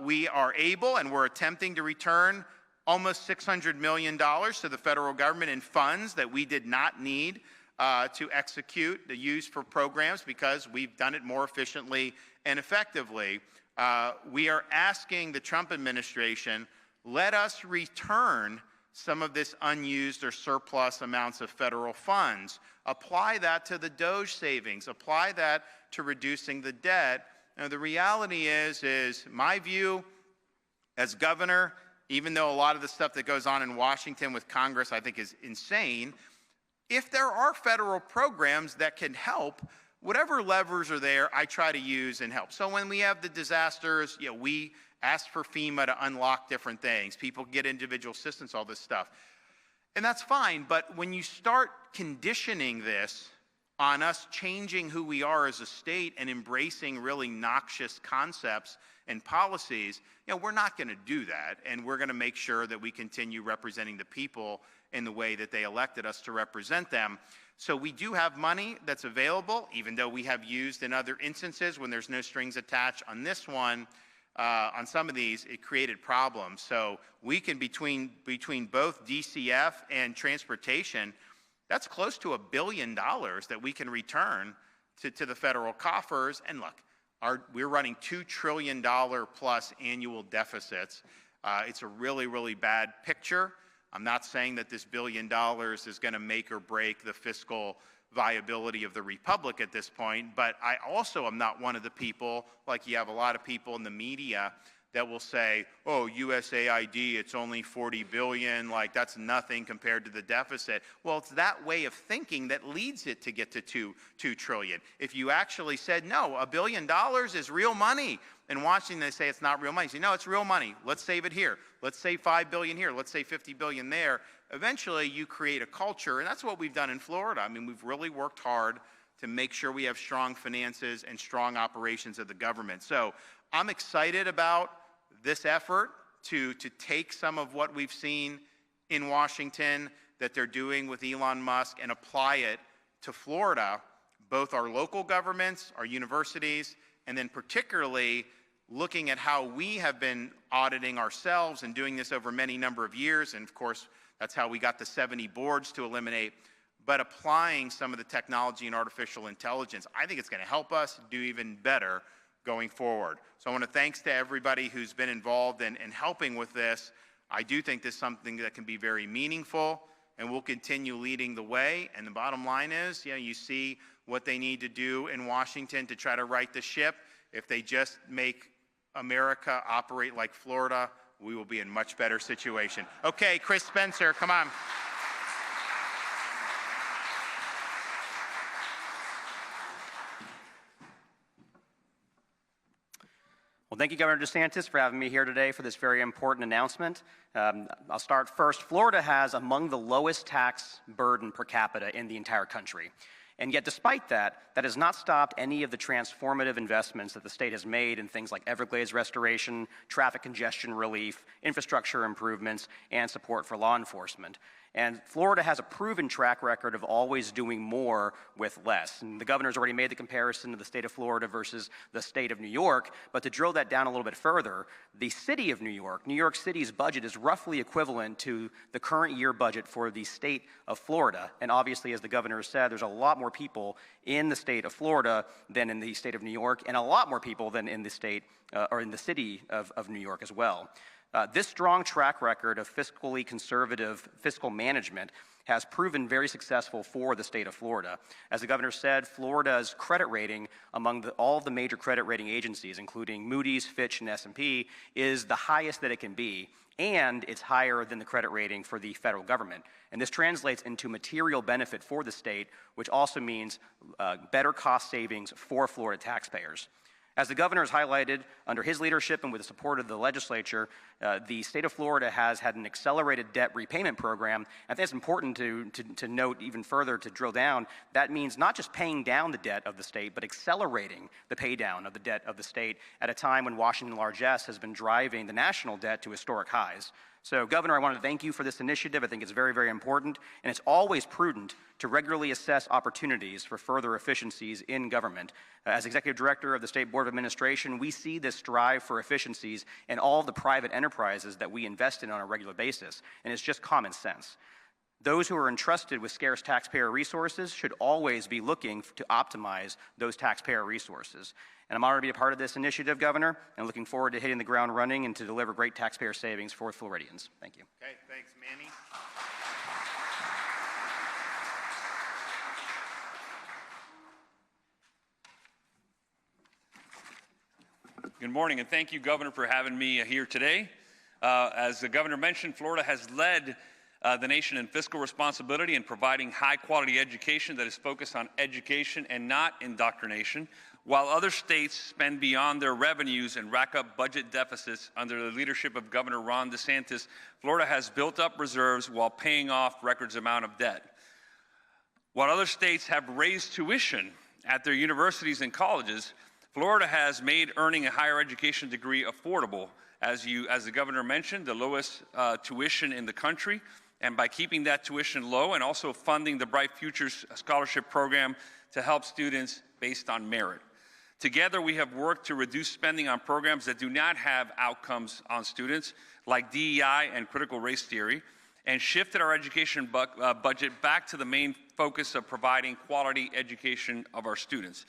we are able and we're attempting to return almost $600 million to the federal government in funds that we did not need to execute, to use for programs because we've done it more efficiently and effectively. We are asking the Trump administration, let us return some of this unused or surplus amounts of federal funds. Apply that to the DOGE savings. Apply that to reducing the debt. Now, the reality is my view as governor, even though a lot of the stuff that goes on in Washington with Congress I think is insane, if there are federal programs that can help, whatever levers are there, I try to use and help. So when we have the disasters, you know, we ask for FEMA to unlock different things. People get individual assistance, all this stuff. And that's fine, but when you start conditioning this on us changing who we are as a state and embracing really noxious concepts and policies, you know, we're not going to do that, and we're going to make sure that we continue representing the people in the way that they elected us to represent them. So we do have money that's available, even though we have used in other instances when there's no strings attached. On this one, on some of these, it created problems. So we can, between both DCF and transportation, that's close to $1 billion that we can return to the federal coffers. And look, we're running $2 trillion plus annual deficits. It's a really, really bad picture. I'm not saying that this $1 billion is going to make or break the fiscal viability of the republic at this point, but I also am not one of the people, like you have a lot of people in the media that will say, oh, USAID, it's only $40 billion, like that's nothing compared to the deficit. Well, it's that way of thinking that leads it to get to $2 trillion. If you actually said, no, $1 billion is real money, in Washington they say it's not real money. You say, no, it's real money. Let's save it here. Let's save $5 billion here. Let's save $50 billion there. Eventually you create a culture, and that's what we've done in Florida. I mean, we've really worked hard to make sure we have strong finances and strong operations of the government. So I'm excited about this effort to take some of what we've seen in Washington that they're doing with Elon Musk and apply it to Florida, both our local governments, our universities, and then particularly looking at how we have been auditing ourselves and doing this over many number of years. And of course, that's how we got the 70 boards to eliminate, but applying some of the technology and artificial intelligence. I think it's going to help us do even better going forward. So I want to thanks to everybody who's been involved in helping with this. I do think this is something that can be very meaningful, and we'll continue leading the way. And the bottom line is, you see what they need to do in Washington to try to right the ship. If they just make America operate like Florida, we will be in a much better situation. Okay, Chris Spencer, come on. Well, thank you, Governor DeSantis, for having me here today for this very important announcement. I'll start first. Florida has among the lowest tax burden per capita in the entire country. And yet, despite that, that has not stopped any of the transformative investments that the state has made in things like Everglades restoration, traffic congestion relief, infrastructure improvements, and support for law enforcement. And Florida has a proven track record of always doing more with less. And the governor's already made the comparison to the state of Florida versus the state of New York. But to drill that down a little bit further, the city of New York City's budget is roughly equivalent to the current year budget for the state of Florida. And obviously, as the governor said, there's a lot more people in the state of Florida than in the state of New York, and a lot more people than in the state or in the city of New York as well. This strong track record of fiscally conservative fiscal management has proven very successful for the state of Florida. As the governor said, Florida's credit rating among all of the major credit rating agencies, including Moody's, Fitch, and S&P, is the highest that it can be, and it's higher than the credit rating for the federal government. And this translates into material benefit for the state, which also means better cost savings for Florida taxpayers. As the governor has highlighted, under his leadership and with the support of the legislature, the state of Florida has had an accelerated debt repayment program. I think it's important to note even further, to drill down, that means not just paying down the debt of the state, but accelerating the pay down of the debt of the state at a time when Washington largesse has been driving the national debt to historic highs. So, Governor, I want to thank you for this initiative. I think it's very, very important, and it's always prudent to regularly assess opportunities for further efficiencies in government. As Executive Director of the State Board of Administration, we see this drive for efficiencies in all the private enterprises that we invest in on a regular basis, and it's just common sense. Those who are entrusted with scarce taxpayer resources should always be looking to optimize those taxpayer resources. And I'm honored to be a part of this initiative, Governor, and looking forward to hitting the ground running and to deliver great taxpayer savings for Floridians. Thank you. Okay, thanks, Manny. Good morning, and thank you, Governor, for having me here today. As the Governor mentioned, Florida has led the nation in fiscal responsibility and providing high-quality education that is focused on education and not indoctrination, while other states spend beyond their revenues and rack up budget deficits under the leadership of Governor Ron DeSantis. Florida has built up reserves while paying off record amount of debt. While other states have raised tuition at their universities and colleges, Florida has made earning a higher education degree affordable. As the governor mentioned, the lowest tuition in the country, and by keeping that tuition low and also funding the Bright Futures Scholarship Program to help students based on merit. Together, we have worked to reduce spending on programs that do not have outcomes on students, like DEI and critical race theory, and shifted our education budget back to the main focus of providing quality education of our students.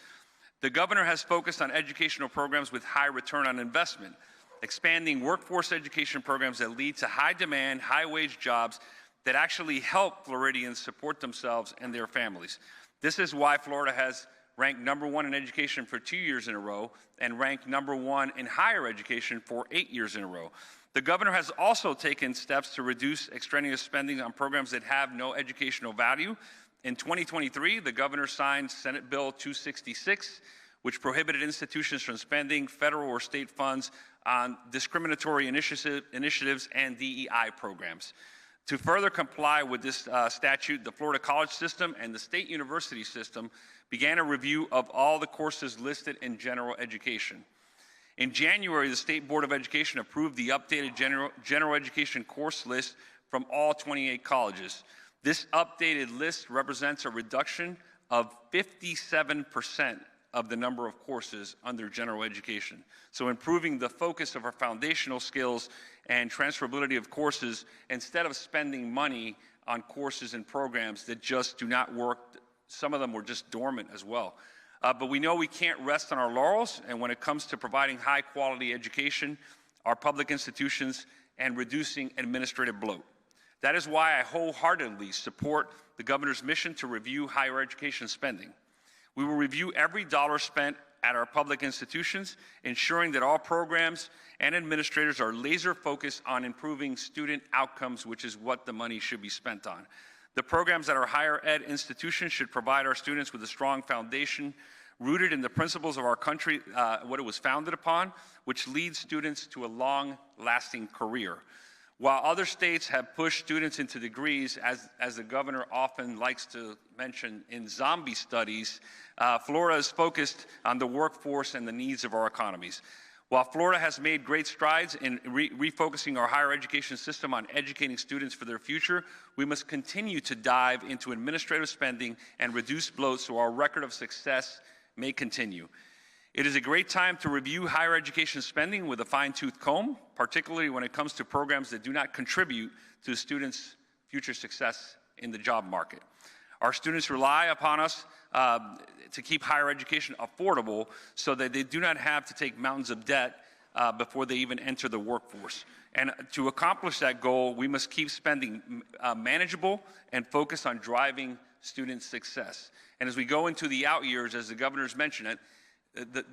The governor has focused on educational programs with high return on investment, expanding workforce education programs that lead to high demand, high wage jobs that actually help Floridians support themselves and their families. This is why Florida has ranked #1 in education for 2 years in a row and ranked #1 in higher education for 8 years in a row. The governor has also taken steps to reduce extraneous spending on programs that have no educational value. In 2023, the governor signed Senate Bill 266, which prohibited institutions from spending federal or state funds on discriminatory initiatives and DEI programs. To further comply with this statute, the Florida college system and the state university system began a review of all the courses listed in general education. In January, the State Board of Education approved the updated general education course list from all 28 colleges. This updated list represents a reduction of 57% of the number of courses under general education. So improving the focus of our foundational skills and transferability of courses instead of spending money on courses and programs that just do not work. Some of them were just dormant as well. But we know we can't rest on our laurels, and when it comes to providing high quality education, our public institutions, and reducing administrative bloat. That is why I wholeheartedly support the governor's mission to review higher education spending. We will review every dollar spent at our public institutions, ensuring that all programs and administrators are laser focused on improving student outcomes, which is what the money should be spent on. The programs at our higher ed institutions should provide our students with a strong foundation rooted in the principles of our country, what it was founded upon, which leads students to a long-lasting career. While other states have pushed students into degrees, as the governor often likes to mention in zombie studies, Florida is focused on the workforce and the needs of our economies. While Florida has made great strides in refocusing our higher education system on educating students for their future, we must continue to dive into administrative spending and reduce bloat so our record of success may continue. It is a great time to review higher education spending with a fine-tooth comb, particularly when it comes to programs that do not contribute to a students' future success in the job market. Our students rely upon us to keep higher education affordable so that they do not have to take mountains of debt before they even enter the workforce. And to accomplish that goal, we must keep spending manageable and focus on driving student success. And as we go into the out years, as the governor's mentioned it,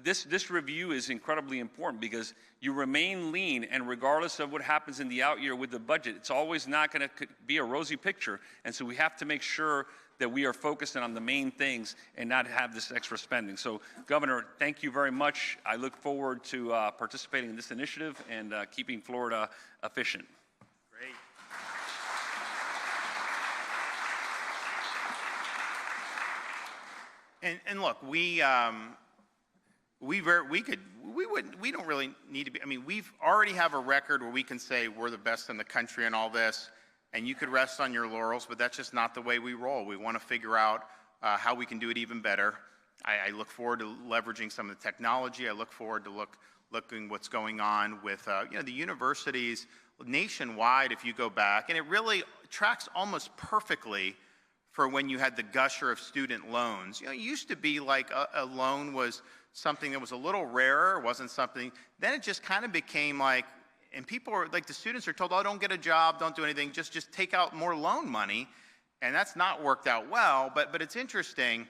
this review is incredibly important because you remain lean, and regardless of what happens in the out year with the budget, it's always not going to be a rosy picture. And so we have to make sure that we are focusing on the main things and not have this extra spending. So, Governor, thank you very much. I look forward to participating in this initiative and keeping Florida efficient. Great. And look, we don't really need to be, I mean, we've already have a record where we can say we're the best in the country and all this, and you could rest on your laurels, but that's just not the way we roll. We want to figure out how we can do it even better. I look forward to leveraging some of the technology. I look forward to looking what's going on with the universities nationwide, if you go back, and it really tracks almost perfectly for when you had the gusher of student loans. You know, it used to be like a loan was something that was a little rarer, wasn't something, then it just kind of became like, and people are like, the students are told, oh, don't get a job, don't do anything, just take out more loan money, and that's not worked out well, but it's interesting,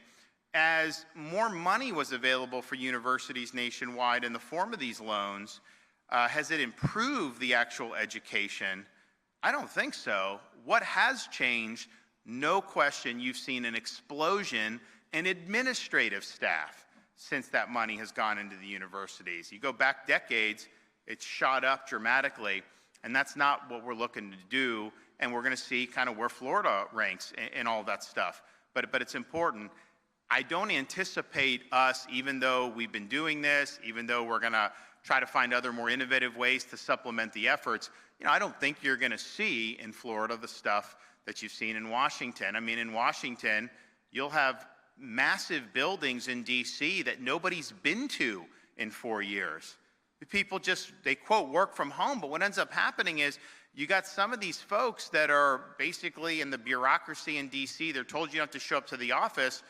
as more money was available for universities nationwide in the form of these loans, has it improved the actual education? I don't think so. What has changed? No question, you've seen an explosion in administrative staff since that money has gone into the universities. You go back decades, it's shot up dramatically, and that's not what we're looking to do, and we're going to see kind of where Florida ranks in all that stuff. But it's important. I don't anticipate us, even though we've been doing this, even though we're going to try to find other more innovative ways to supplement the efforts, I don't think you're going to see in Florida the stuff that you've seen in Washington. I mean, in Washington, you'll have massive buildings in D.C. that nobody's been to in 4 years. People just, they quote, work from home, but what ends up happening is you got some of these folks that are basically in the bureaucracy in D.C., they're told you don't have to show up to the office,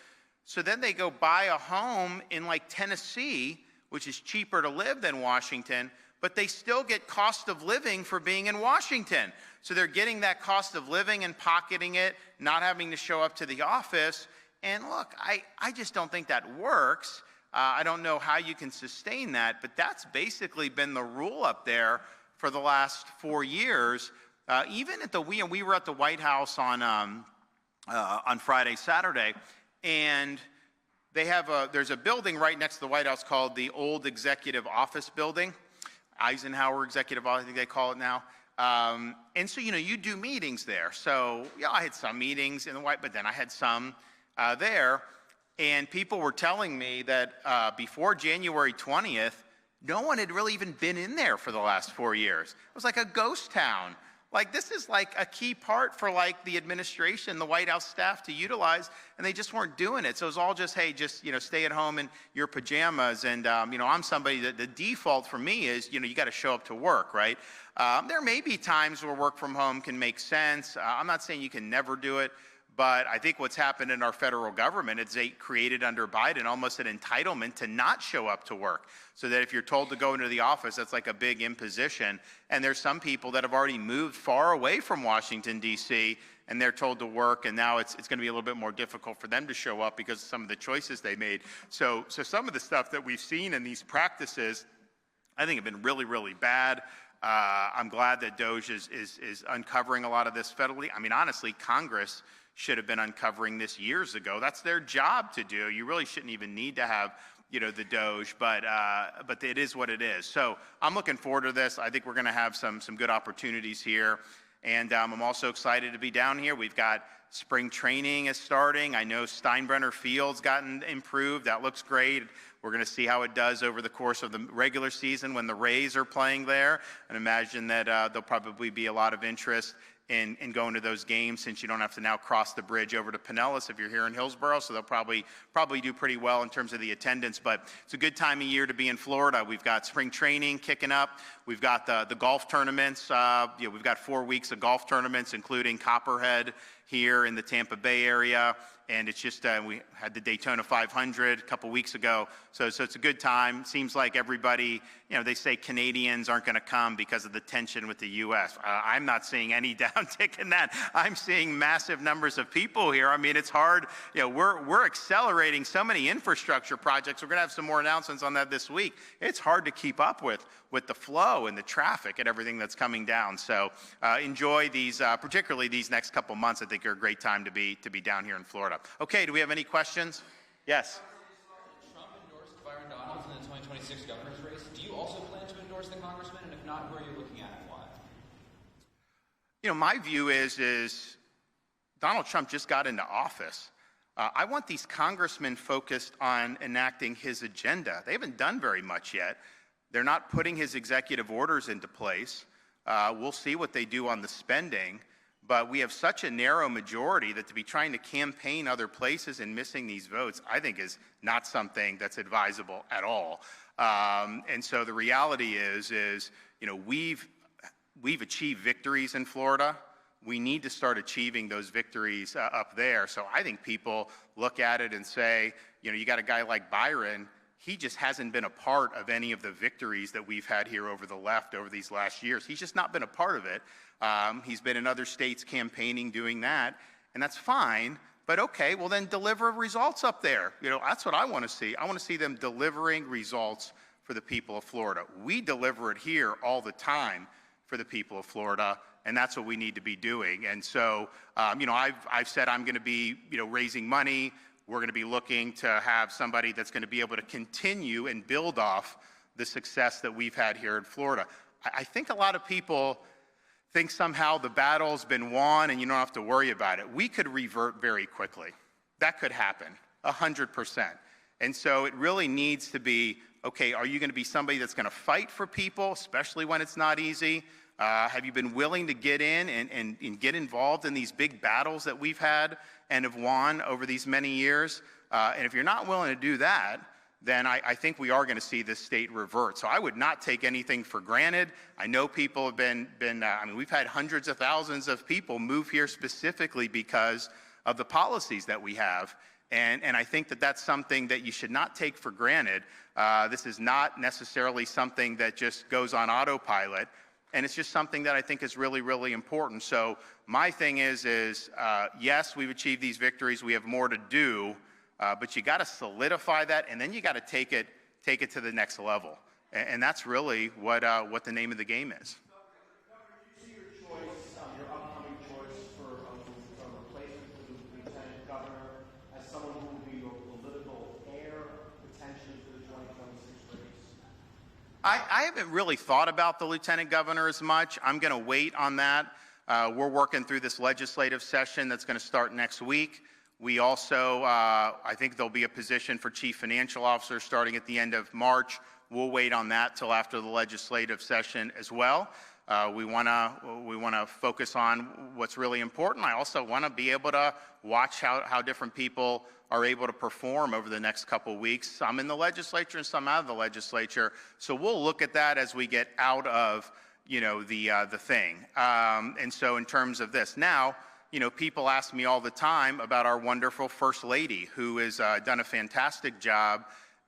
so then they go buy a home in like Tennessee, which is cheaper to live than Washington, but they still get cost of living for being in Washington. So they're getting that cost of living and pocketing it, not having to show up to the office. And look, I just don't think that works. I don't know how you can sustain that, but that's basically been the rule up there for the last 4 years. Even at we were at the White House on Friday, Saturday, and they have there's a building right next to the White House called the Old Executive Office Building, Eisenhower Executive Office, I think they call it now. And so, you do meetings there. So, I had some meetings in the White, but then I had some there. And people were telling me that before January 20th, no one had really even been in there for the last 4 years. It was like a ghost town. Like, this is like a key part for like the administration, the White House staff to utilize, and they just weren't doing it. So it was all just, hey, just, stay at home in your pajamas. And, I'm somebody that the default for me is, you got to show up to work, right? There may be times where work from home can make sense. I'm not saying you can never do it. But I think what's happened in our federal government is they created under Biden almost an entitlement to not show up to work. So that if you're told to go into the office, that's like a big imposition. And there's some people that have already moved far away from Washington, D.C., and they're told to work, and now it's going to be a little bit more difficult for them to show up because of some of the choices they made. So some of the stuff that we've seen in these practices, I think have been really, really bad. I'm glad that DOGE is uncovering a lot of this federally. I mean, honestly, Congress should have been uncovering this years ago. That's their job to do. You really shouldn't even need to have the DOGE, but it is what it is. So I'm looking forward to this. I think we're going to have some good opportunities here. And I'm also excited to be down here. We've got spring training is starting. I know Steinbrenner Field's gotten improved. That looks great. We're going to see how it does over the course of the regular season when the Rays are playing there. And imagine that there'll probably be a lot of interest in going to those games, since you don't have to now cross the bridge over to Pinellas if you're here in Hillsborough. So they'll probably do pretty well in terms of the attendance. But it's a good time of year to be in Florida. We've got spring training kicking up. We've got the golf tournaments. We've got 4 weeks of golf tournaments, including Copperhead here in the Tampa Bay area. And it's just, we had the Daytona 500 a couple weeks ago. So it's a good time. Seems like everybody, they say Canadians aren't going to come because of the tension with the U.S. I'm not seeing any downtick in that. I'm seeing massive numbers of people here. I mean, it's hard. We're accelerating so many infrastructure projects. We're going to have some more announcements on that this week. It's hard to keep up with the flow and the traffic and everything that's coming down. So enjoy these, particularly these next couple months. I think are a great time to be down here in Florida. Okay, do we have any questions? Yes. Trump endorsed Byron Donalds in the 2026 governor's race. Do you also plan to endorse the congressman? And if not, who are you looking at and why? My view is Donald Trump just got into office. I want these congressmen focused on enacting his agenda. They haven't done very much yet. They're not putting his executive orders into place. We'll see what they do on the spending. But we have such a narrow majority that to be trying to campaign other places and missing these votes, I think is not something that's advisable at all. And so the reality is we've achieved victories in Florida. We need to start achieving those victories up there. So I think people look at it and say, you got a guy like Byron. He just hasn't been a part of any of the victories that we've had here over the left over these last years. He's just not been a part of it. He's been in other states campaigning, doing that, and that's fine. But okay, well then deliver results up there. That's what I want to see. I want to see them delivering results for the people of Florida. We deliver it here all the time for the people of Florida, and that's what we need to be doing. And so, I've said I'm going to be, raising money. We're going to be looking to have somebody that's going to be able to continue and build off the success that we've had here in Florida. I think a lot of people think somehow the battle's been won and you don't have to worry about it. We could revert very quickly. That could happen, 100%. And so it really needs to be, okay, are you going to be somebody that's going to fight for people, especially when it's not easy? Have you been willing to get in and get involved in these big battles that we've had and have won over these many years? And if you're not willing to do that, then I think we are going to see this state revert. So I would not take anything for granted. I know people have been we've had hundreds of thousands of people move here specifically because of the policies that we have. And I think that that's something that you should not take for granted. This is not necessarily something that just goes on autopilot. And it's just something that I think is really, really important. So my thing is yes, we've achieved these victories. We have more to do. But you got to solidify that, and then you got to take it to the next level, and that's really what the name of the game is. Governor, do you see your choice, your upcoming choice for a replacement for the lieutenant governor as someone who will be your political heir potentially for the 2026 race? I haven't really thought about the lieutenant governor as much. I'm going to wait on that. We're working through this legislative session that's going to start next week. We also, I think there'll be a position for chief financial officer starting at the end of March. We'll wait on that till after the legislative session as well. We want to focus on what's really important. I also want to be able to watch how different people are able to perform over the next couple weeks. Some in the legislature and some out of the legislature. So we'll look at that as we get out of the thing. And so in terms of this now. People ask me all the time about our wonderful First Lady, who has done a fantastic job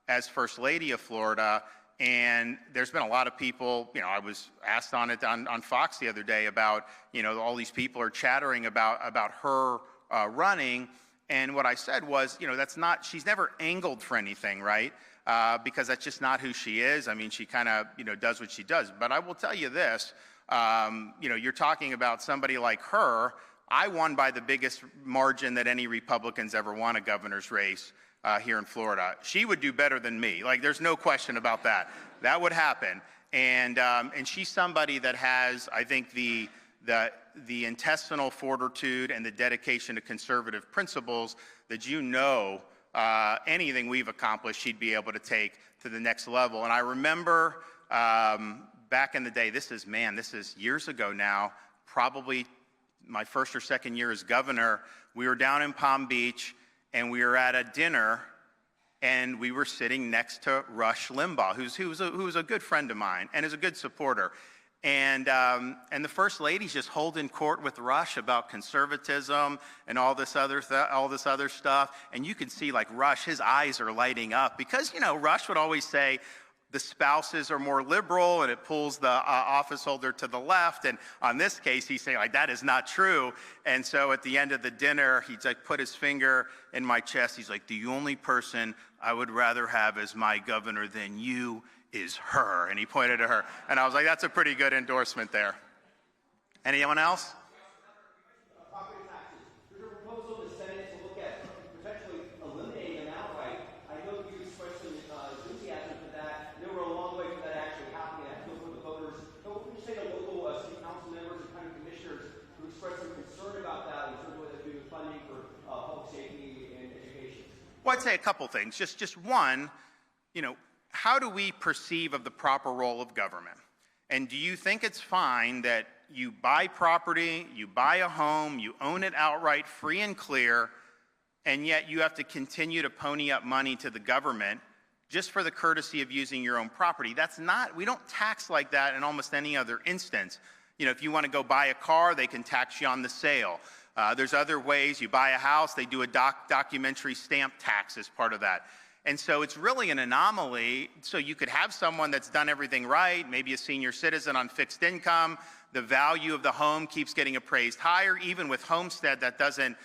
as First Lady of Florida. And there's been a lot of people, I was asked on it on Fox the other day about, all these people are chattering about her running. And what I said was, she's never angled for anything, right? Because that's just not who she is. I mean, she kind of, does what she does. But I will tell you this, you're talking about somebody like her. I won by the biggest margin that any Republicans ever won a governor's race here in Florida. She would do better than me. Like, there's no question about that. That would happen. And she's somebody that has, I think, the intestinal fortitude and the dedication to conservative principles that anything we've accomplished, she'd be able to take to the next level. And I remember back in the day, this is years ago now, probably my first or second year as governor, we were down in Palm Beach and we were at a dinner and we were sitting next to Rush Limbaugh, who's a good friend of mine and is a good supporter. And the First Lady's just holding court with Rush about conservatism and all this other stuff. And you can see, like, Rush, his eyes are lighting up because, Rush would always say the spouses are more liberal and it pulls the office holder to the left. And on this case, he's saying, like, that is not true. And so at the end of the dinner, he's like, put his finger in my chest. He's like, the only person I would rather have as my governor than you is her. And he pointed to her. And I was like, that's a pretty good endorsement there. Anyone else? Property taxes. There's a proposal in the Senate to look at potentially eliminating them outright. I know you expressed some enthusiasm for that. There were a long way for that actually happening. I feel for the voters. But what would you say to local city council members and county commissioners who expressed some concern about that in terms of what they're doing with funding for public safety and education? Well, I'd say a couple things. Just one, how do we perceive of the proper role of government? And do you think it's fine that you buy property, you buy a home, you own it outright, free and clear, and yet you have to continue to pony up money to the government just for the courtesy of using your own property? We don't tax like that in almost any other instance. If you want to go buy a car, they can tax you on the sale. There's other ways. You buy a house, they do a documentary stamp tax as part of that. And so it's really an anomaly. So you could have someone that's done everything right, maybe a senior citizen on fixed income. The value of the home keeps getting appraised higher. Even with homestead, that doesn't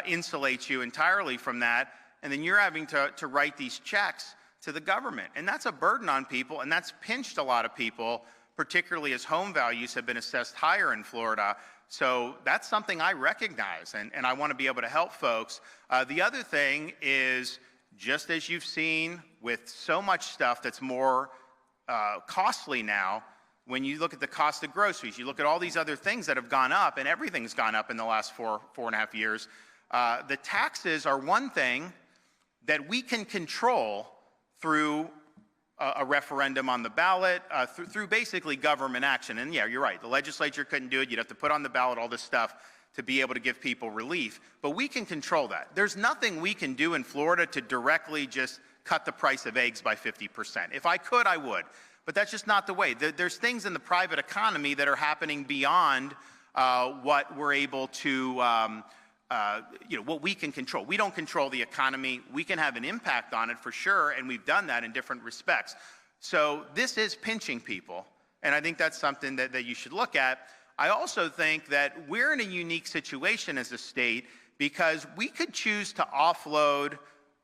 insulate you entirely from that. And then you're having to write these checks to the government. And that's a burden on people, and that's pinched a lot of people, particularly as home values have been assessed higher in Florida. So that's something I recognize, and I want to be able to help folks. The other thing is, just as you've seen with so much stuff that's more costly now, when you look at the cost of groceries, you look at all these other things that have gone up, and everything's gone up in the last four and a half years. The taxes are one thing that we can control through a referendum on the ballot, through basically government action. And yeah, you're right, the legislature couldn't do it. You'd have to put on the ballot all this stuff to be able to give people relief. But we can control that. There's nothing we can do in Florida to directly just cut the price of eggs by 50%. If I could, I would. But that's just not the way. There's things in the private economy that are happening beyond what we're able to, what we can control. We don't control the economy. We can have an impact on it for sure, and we've done that in different respects. So this is pinching people, and I think that's something that you should look at. I also think that we're in a unique situation as a state because we could choose to offload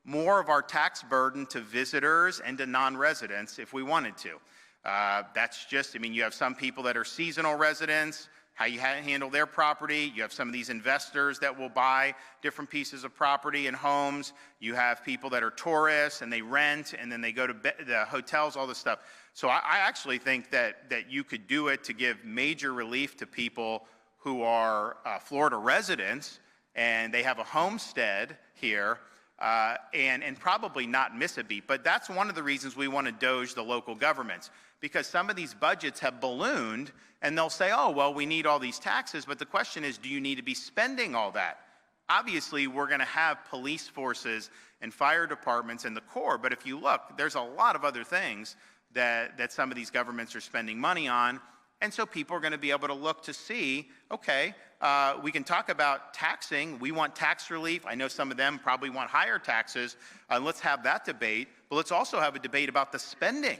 more of our tax burden to visitors and to non-residents if we wanted to. That's just, you have some people that are seasonal residents, how you handle their property. You have some of these investors that will buy different pieces of property and homes. You have people that are tourists and they rent and then they go to the hotels, all this stuff. So I actually think that you could do it to give major relief to people who are Florida residents and they have a homestead here and probably not miss a beat. But that's one of the reasons we want to DOGE the local governments, because some of these budgets have ballooned and they'll say, oh, well, we need all these taxes. But the question is, do you need to be spending all that? Obviously, we're going to have police forces and fire departments in the core. But if you look, there's a lot of other things that some of these governments are spending money on. And so people are going to be able to look to see, okay, we can talk about taxing. We want tax relief. I know some of them probably want higher taxes. Let's have that debate. But let's also have a debate about the spending.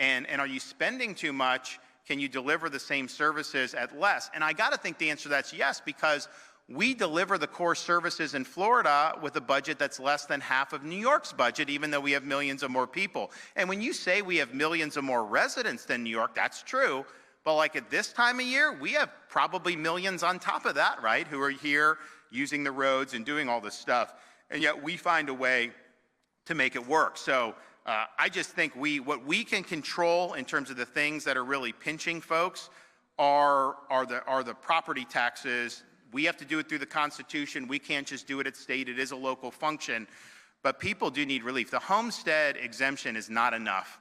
And are you spending too much? Can you deliver the same services at less? And I got to think the answer to that's yes, because we deliver the core services in Florida with a budget that's less than half of New York's budget, even though we have millions of more people. And when you say we have millions of more residents than New York, that's true. But like at this time of year, we have probably millions on top of that, right, who are here using the roads and doing all this stuff. And yet we find a way make it work. So I just think what we can control in terms of the things that are really pinching folks are the property taxes. We have to do it through the Constitution. We can't just do it at state. It is a local function. But people do need relief. The homestead exemption is not enough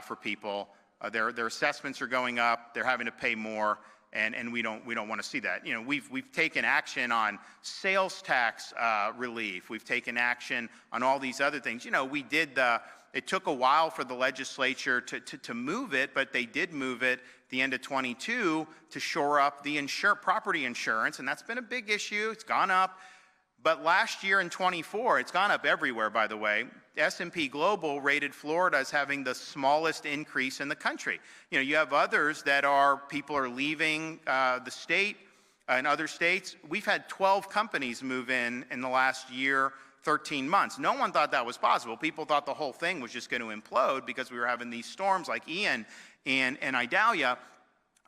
for people. Their assessments are going up. They're having to pay more, and we don't want to see that. You know, we've taken action on sales tax relief. We've taken action on all these other things. You know, it took a while for the legislature to move it, but they did move it at the end of 22 to shore up the property insurance, and that's been a big issue. It's gone up. But last year in 24, it's gone up everywhere, by the way. S&P Global rated Florida as having the smallest increase in the country. You know, you have others that people are leaving the state in other states. We've had 12 companies move in the last year, 13 months. No one thought that was possible. People thought the whole thing was just going to implode because we were having these storms like Ian and Idalia.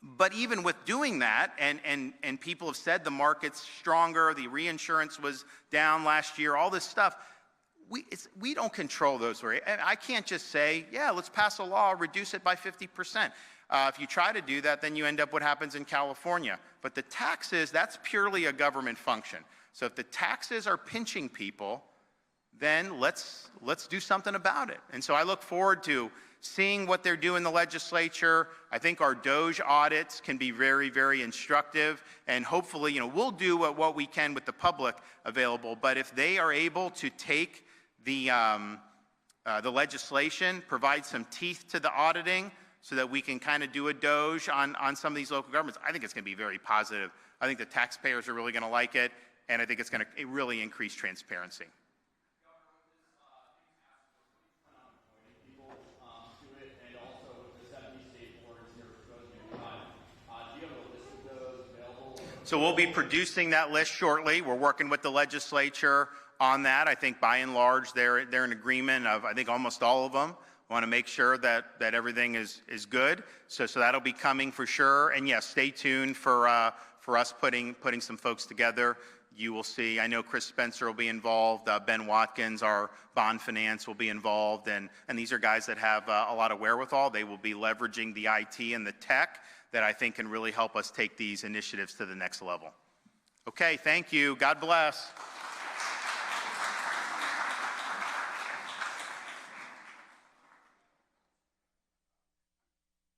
But even with doing that, and people have said the market's stronger, the reinsurance was down last year, all this stuff, we don't control those. I can't just say, yeah, let's pass a law, reduce it by 50%. If you try to do that, then you end up what happens in California. But the taxes, that's purely a government function. So if the taxes are pinching people, then let's do something about it. And so I look forward to seeing what they're doing in the legislature. I think our DOGE audits can be very, very instructive, and hopefully, you know, we'll do what we can with the public available. But if they are able to take the legislation, provide some teeth to the auditing, so that we can kind of do a DOGE on some of these local governments, I think it's going to be very positive. I think the taxpayers are really going to like it, and I think it's going to really increase transparency. So we'll be producing that list shortly. We're working with the legislature on that. I think by and large they're in agreement of, I think, almost all of them. I want to make sure that everything is good. So that'll be coming for sure. And yes, stay tuned for us putting some folks together. You will see, I know Chris Spencer will be involved. Ben Watkins, our bond finance, will be involved. And these are guys that have a lot of wherewithal. They will be leveraging the IT and the tech that I think can really help us take these initiatives to the next level. Okay, thank you. God bless.